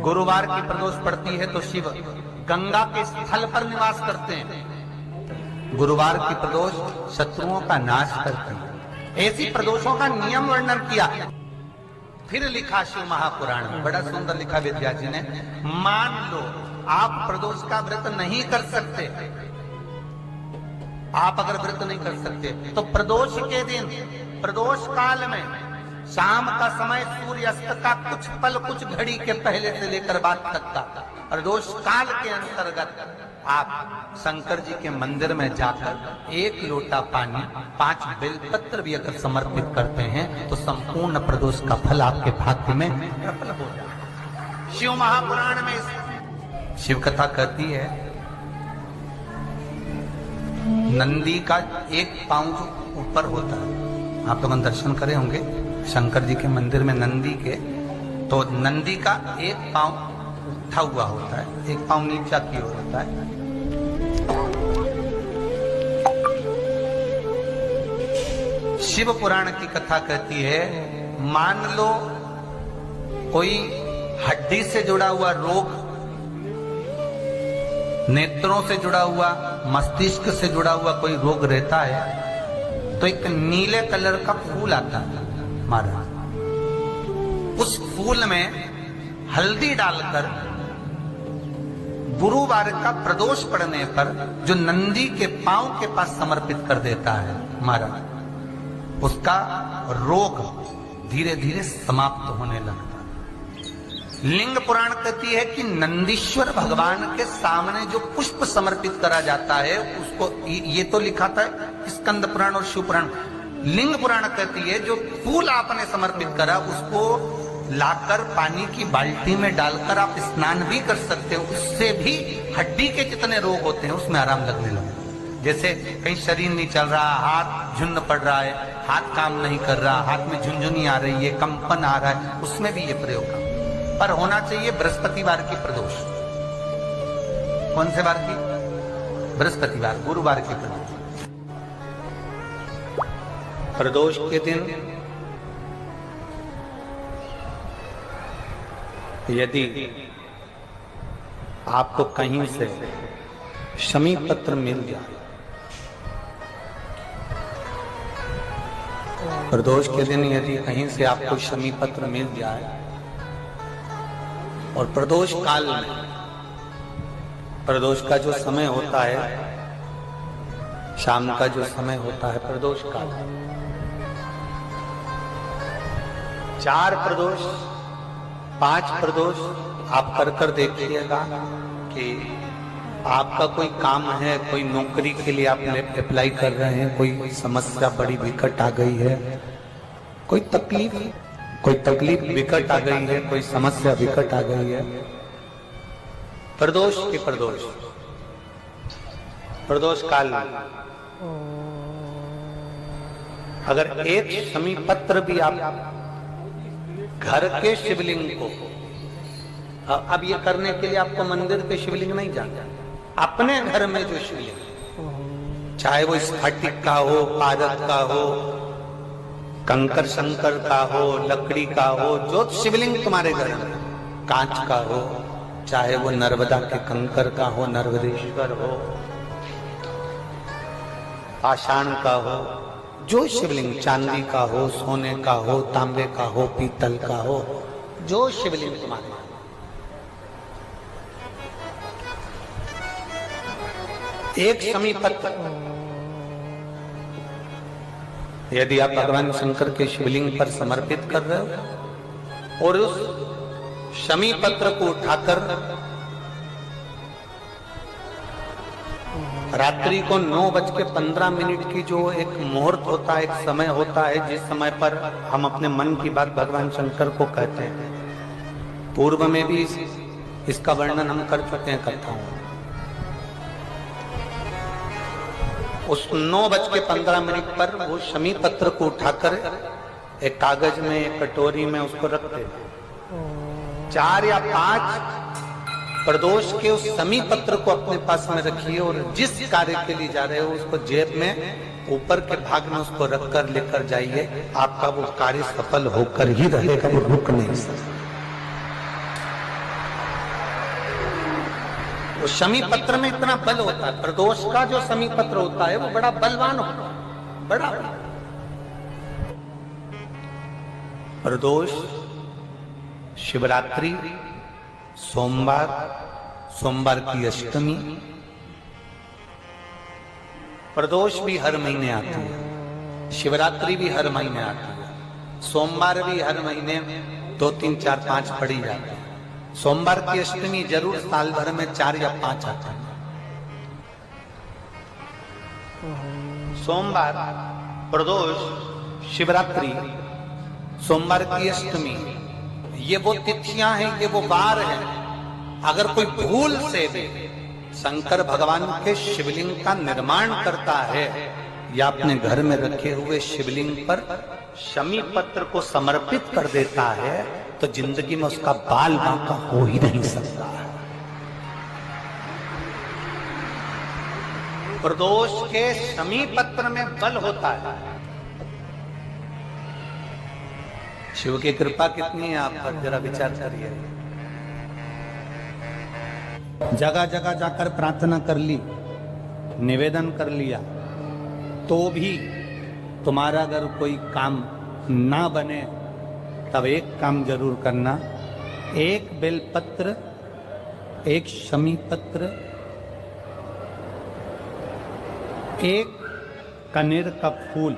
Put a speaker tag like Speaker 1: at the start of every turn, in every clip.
Speaker 1: गुरुवार की प्रदोष पड़ती है तो शिव गंगा के स्थल पर निवास करते हैं। गुरुवार की प्रदोष शत्रुओं का नाश करती है। ऐसी प्रदोषों का नियम वर्णन किया। फिर लिखा शिव महापुराण में, बड़ा सुंदर लिखा वेदव्यास जी ने। मान लो आप प्रदोष का व्रत नहीं कर सकते, आप अगर व्रत नहीं कर सकते तो प्रदोष के दिन, प्रदोष काल में शाम का समय सूर्यास्त का कुछ पल, कुछ घड़ी के पहले से लेकर बाद तक का प्रदोष काल के अंतर्गत आप शंकर जी के मंदिर में जाकर 1 लोटा पानी, 5 बेलपत्र भी अगर समर्पित करते हैं तो संपूर्ण प्रदोष का फल आपके भाग्य में प्रबल हो जाता है। शिव महापुराण में शिव कथा कहती है, नंदी का एक पांव जो ऊपर होता है, आप लोग दर्शन करे होंगे शंकर जी के मंदिर में नंदी के, तो नंदी का एक पांव उठा हुआ होता है, एक पांव नीचा की ओर होता है। शिव पुराण की कथा कहती है, मान लो कोई हड्डी से जुड़ा हुआ रोग, नेत्रों से जुड़ा हुआ, मस्तिष्क से जुड़ा हुआ कोई रोग रहता है तो एक नीले कलर का फूल आता है महाराज, उस फूल में हल्दी डालकर गुरुवार का प्रदोष पड़ने पर जो नंदी के पांव के पास समर्पित कर देता है महाराज, उसका रोग धीरे धीरे समाप्त होने लगता है। लिंग पुराण कहती है कि नंदीश्वर भगवान के सामने जो पुष्प समर्पित करा जाता है उसको, ये तो लिखा था स्कंद पुराण और शिव पुराण। लिंग पुराण कहती है जो फूल आपने समर्पित करा उसको लाकर पानी की बाल्टी में डालकर आप स्नान भी कर सकते हो, उससे भी हड्डी के जितने रोग होते हैं उसमें आराम लगने लगा। जैसे कहीं शरीर नहीं चल रहा, हाथ झुन्न पड़ रहा है, हाथ काम नहीं कर रहा, हाथ में झुनझुनी आ रही है, कंपन आ रहा है, उसमें भी ये प्रयोग का। पर होना चाहिए बृहस्पतिवार की प्रदोष। कौन से वार की? बृहस्पतिवार, गुरुवार की प्रदोष। प्रदोष के दिन यदि आपको कहीं से शमी पत्र मिल जाए, प्रदोष के दिन यदि कहीं से आपको शमी पत्र मिल जाए और प्रदोष काल में, प्रदोष का जो समय होता है, शाम का जो समय होता है प्रदोष काल, 4 प्रदोष 5 प्रदोष आप कर देखिएगा कि आपका कोई काम है, कोई नौकरी के लिए आप अप्लाई कर रहे हैं, कोई समस्या बड़ी विकट आ गई है, कोई तकलीफ विकट आ गई है, कोई समस्या विकट आ गई है, प्रदोष के प्रदोष काल में अगर एक शमी पत्र भी आप घर के शिवलिंग को, अब ये करने के लिए आपको मंदिर पे शिवलिंग नहीं जाना, अपने घर में जो शिवलिंग, चाहे वो स्फटिक का हो, पारद का हो, कंकर शंकर का हो, लकड़ी का हो, जो शिवलिंग तुम्हारे घर में, कांच का हो, चाहे वो नर्मदा के कंकर का हो, नर्मदेश्वर हो, पाषाण का हो, जो शिवलिंग चांदी का हो, सोने का हो, तांबे का हो, पीतल का हो, जो शिवलिंग तुम्हारे, एक शमी पत्र यदि आप भगवान शंकर के शिवलिंग पर समर्पित कर रहे हो और उस शमी पत्र को उठाकर रात्रि को 9:15 की जो एक मुहूर्त होता है, एक समय होता है, जिस समय पर हम अपने मन की बात भगवान शंकर को कहते हैं, पूर्व में भी इसका वर्णन हम कर चुके हैं कथाओं में। उस 9:15 पर वो शमी पत्र को उठाकर एक कागज में, एक कटोरी में उसको रखते, 4 या 5 प्रदोष के उस शमी पत्र को अपने पास में रखिए और जिस कार्य के लिए जा रहे हो उसको जेब में ऊपर के भाग में उसको रखकर लेकर जाइए, आपका वो कार्य सफल होकर ही रहेगा, वो रुक नहीं सकता। वो शमी पत्र में इतना बल होता है, प्रदोष का जो शमी पत्र होता है वो बड़ा बलवान होता है, बड़ा। प्रदोष, शिवरात्रि, सोमवार, सोमवार की अष्टमी। प्रदोष भी हर महीने आती है, शिवरात्रि भी हर महीने आती है, सोमवार भी हर महीने 2, 3, 4, 5 पड़ी जाती है। सोमवार की अष्टमी जरूर साल भर में 4 या 5 आता है। सोमवार, प्रदोष, शिवरात्रि, सोमवार की अष्टमी, ये वो तिथियां हैं, ये वो वार है। अगर कोई भूल से भी शंकर भगवान के शिवलिंग का निर्माण करता है या अपने घर में रखे हुए शिवलिंग पर शमी पत्र को समर्पित कर देता है तो जिंदगी में उसका बाल बांका हो ही नहीं सकता है। प्रदोष के शमी पत्र में बल होता है। शिव की कृपा कितनी है आप पर, जरा विचार करिए। जगह जगह जाकर प्रार्थना कर ली, निवेदन कर लिया, तो भी तुम्हारा अगर कोई काम ना बने तब एक काम जरूर करना, एक बेलपत्र, एक शमी पत्र, एक कनेर का फूल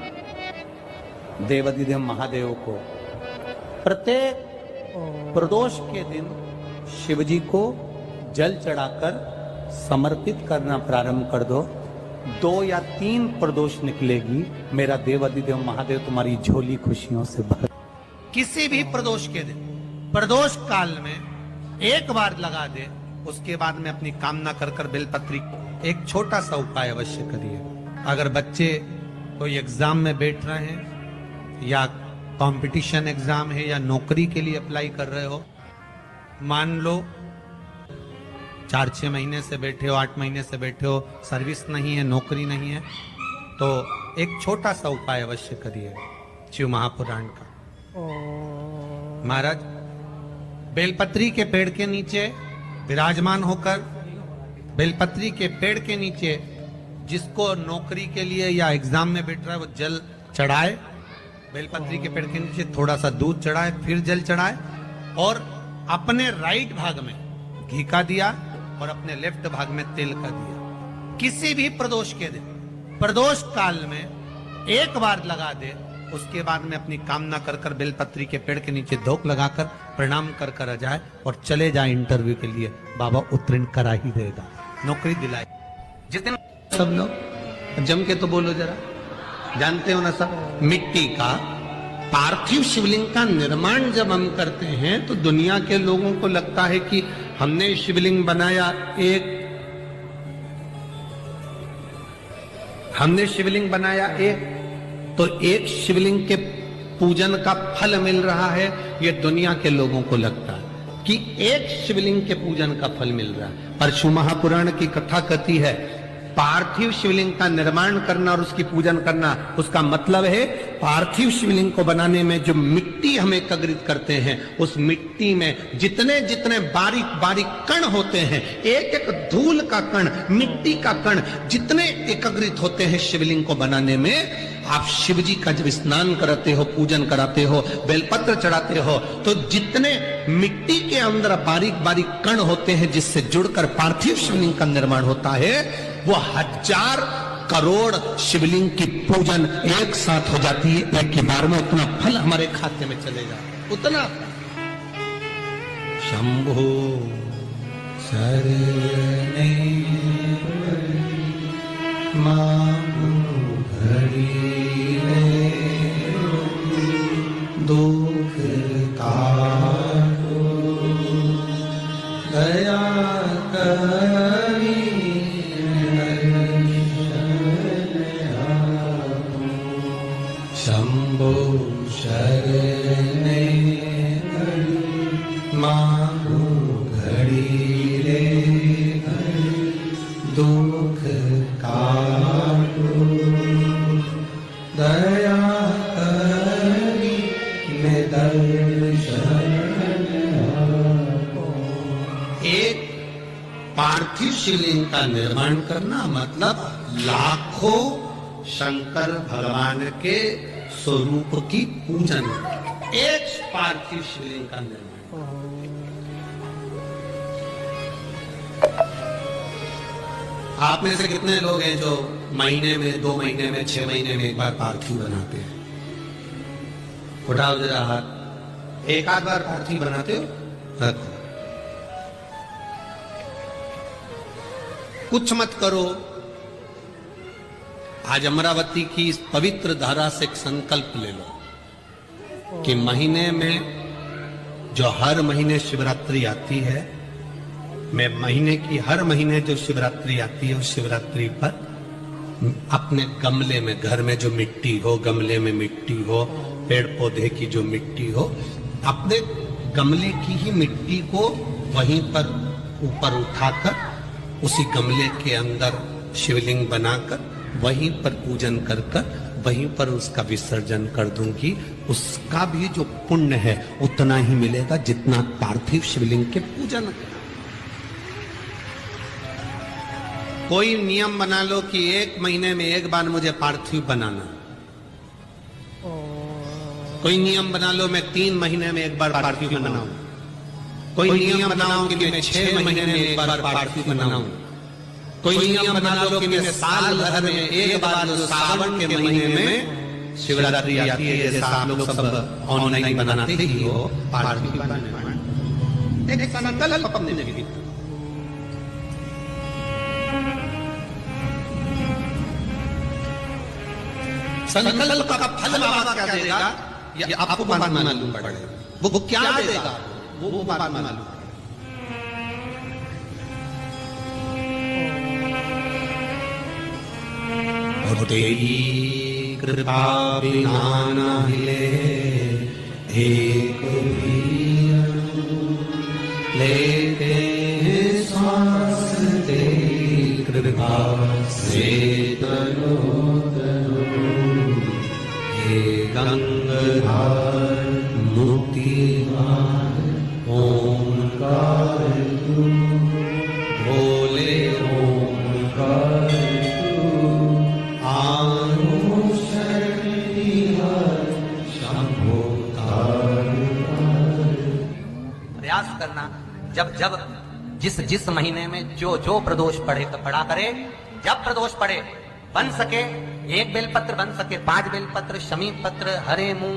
Speaker 1: देवाधिदेव महादेव को प्रत्येक प्रदोष के दिन शिवजी को जल चढ़ाकर समर्पित करना प्रारंभ कर दो। 2 या 3 प्रदोष निकलेगी, मेरा देवाधिदेव महादेव तुम्हारी झोली खुशियों से भर। किसी भी प्रदोष के दिन, प्रदोष काल में एक बार लगा दे, उसके बाद में अपनी कामना कर कर बेलपत्री। एक छोटा सा उपाय अवश्य करिए। अगर बच्चे कोई एग्जाम में बैठ रहे हैं या कंपटीशन एग्जाम है या नौकरी के लिए अप्लाई कर रहे हो, मान लो 4-6 महीने से बैठे हो, 8 महीने से बैठे हो, सर्विस नहीं है, नौकरी नहीं है, तो एक छोटा सा उपाय अवश्य करिए शिव महापुराण का। महाराज बेलपत्री के पेड़ के नीचे विराजमान होकर, बेलपत्री के पेड़ के नीचे जिसको नौकरी के लिए या एग्जाम में बैठ रहा है वो जल चढ़ाए, बेलपत्री के पेड़ के नीचे थोड़ा सा दूध चढ़ाए, फिर जल चढ़ाए और अपने राइट भाग में घी का दिया और अपने लेफ्ट भाग में तेल का दिया। किसी भी प्रदोष के दिन, प्रदोष काल में एक बार लगा दे, उसके बाद में अपनी कामना कर कर बेलपत्री के पेड़ के नीचे धोख लगाकर प्रणाम कर कर आ जाए और चले जाए इंटरव्यू के लिए, बाबा उत्तीर्ण करा ही देगा, नौकरी दिलाए। जितने सब लोग जम के तो बोलो जरा, जानते हो ना सब, मिट्टी का पार्थिव शिवलिंग का निर्माण जब हम करते हैं तो दुनिया के लोगों को लगता है कि हमने शिवलिंग बनाया, हमने शिवलिंग बनाया तो एक शिवलिंग के पूजन का फल मिल रहा है। ये दुनिया के लोगों को लगता है कि एक शिवलिंग के पूजन का फल मिल रहा है, पर शिव महापुराण की कथा कहती है पार्थिव शिवलिंग का निर्माण करना और उसकी पूजन करना, उसका मतलब है पार्थिव शिवलिंग को बनाने में जो मिट्टी हम एकत्रित करते हैं, उस मिट्टी में जितने जितने बारीक बारीक कण होते हैं, एक एक धूल का कण, मिट्टी का कण जितने एकत्रित होते हैं शिवलिंग को बनाने में, आप शिव जी का जब स्नान कराते हो, पूजन कराते हो, बेलपत्र चढ़ाते हो, तो जितने मिट्टी के अंदर बारीक बारीक कण होते हैं जिससे जुड़कर पार्थिव शिवलिंग का निर्माण होता है, वो 1000 करोड़ शिवलिंग की पूजन एक साथ हो जाती है। एक ही बार में उतना फल हमारे खाते में चलेगा, उतना। शंभो शरणे मां घड़ी दुख काटो दया करी शंभो शरणे मां घड़ी रे दुख काटो दया करी मैं दर्शन। एक
Speaker 2: पार्थिव शिवलिंग का निर्माण करना मतलब लाखों शंकर भगवान के स्वरूप की पूजन, एक पार्थिव शिवलिंग का निर्माण। आप में से कितने लोग हैं जो महीने में, 2 महीने में, 6 महीने में एक बार पार्थिव बनाते हैं? उठाओ जरा हाथ। एक आध बार पार्थिव बनाते हो? रखो। कुछ मत करो। आज अमरावती की इस पवित्र धारा से एक संकल्प ले लो कि महीने में, जो हर महीने शिवरात्रि आती है, मैं महीने की हर महीने जो शिवरात्रि आती है उस शिवरात्रि पर अपने गमले में, घर में जो मिट्टी हो, गमले में मिट्टी हो, पेड़ पौधे की जो मिट्टी हो, अपने गमले की ही मिट्टी को वहीं पर ऊपर उठाकर उसी गमले के अंदर शिवलिंग बनाकर वहीं पर पूजन कर वहीं पर उसका विसर्जन कर दूंगी। उसका भी जो पुण्य है उतना ही मिलेगा जितना पार्थिव शिवलिंग के पूजन। कोई नियम बना लो कि 1 महीने में एक बार मुझे पार्थिव बनाना। कोई नियम बना लो मैं 3 महीने में एक बार पार्थिव बनाऊं। कोई नियम बनाओ कि मैं 6 महीने में एक बार पार्थिव बनाऊं। कोई नियम बना लो कि मैं साल भर में एक बार, जो सावन के महीने में शिवरात्रि आती है, जैसे आप लोग सब ऑनलाइन बनाते ही हो, पार्थिव बनाना। एक संकल्प अपने लिए। संकल्प का फल बाबा क्या देगा ये आपको मालूम पड़ेगा। वो क्या देगा वो बात मालूम। और तेरी कृपा बिना न हिले एक भी लेते हैं सांस, तेरी कृपा से तनो तनो हे गंगाधर मुक्तिदार ओंकार तू, भोले ओंकार तू, आनो शक्ति हर शंभो तार।
Speaker 1: प्रयास करना जब जब जिस जिस महीने में जो जो प्रदोष पड़े तो पढ़ा करे। जब प्रदोष पड़े बन सके 1 बेलपत्र, बन सके 5 बेलपत्र, शमी पत्र, हरे मुंह,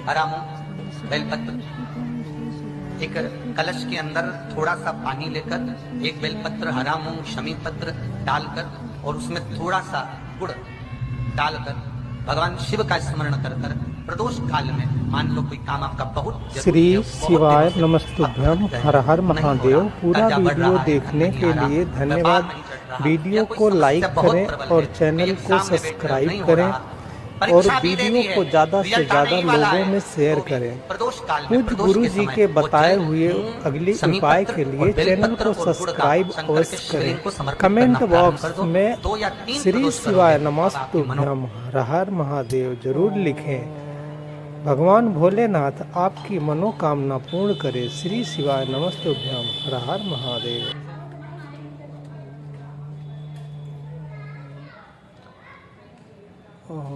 Speaker 1: हरा मुंह, बेलपत्र, एक कलश के अंदर थोड़ा सा पानी लेकर 1 बेलपत्र, हरा मूंग, शमी पत्र डालकर और उसमें थोड़ा सा गुड़ डालकर भगवान शिव का स्मरण कर प्रदोष काल में मान लो कोई काम आपका बहुत
Speaker 3: श्री शिवाय नमस्तुभ्यम। हर हर महादेव। पूरा वीडियो देखने के लिए धन्यवाद। वीडियो को लाइक करें और चैनल को सब्सक्राइब करें और वीडियो को ज्यादा से ज्यादा लोगों में शेयर करें। पूज्य गुरु जी के बताए हुए अगले उपाय के लिए चैनल को सब्सक्राइब अवश्य करें। कमेंट बॉक्स में श्री शिवाय नमस्तुभ्यम हर हर महादेव जरूर लिखें। भगवान भोलेनाथ आपकी मनोकामना पूर्ण करे। श्री शिवाय नमस्तुभ्यम हर हर महादेव। ओह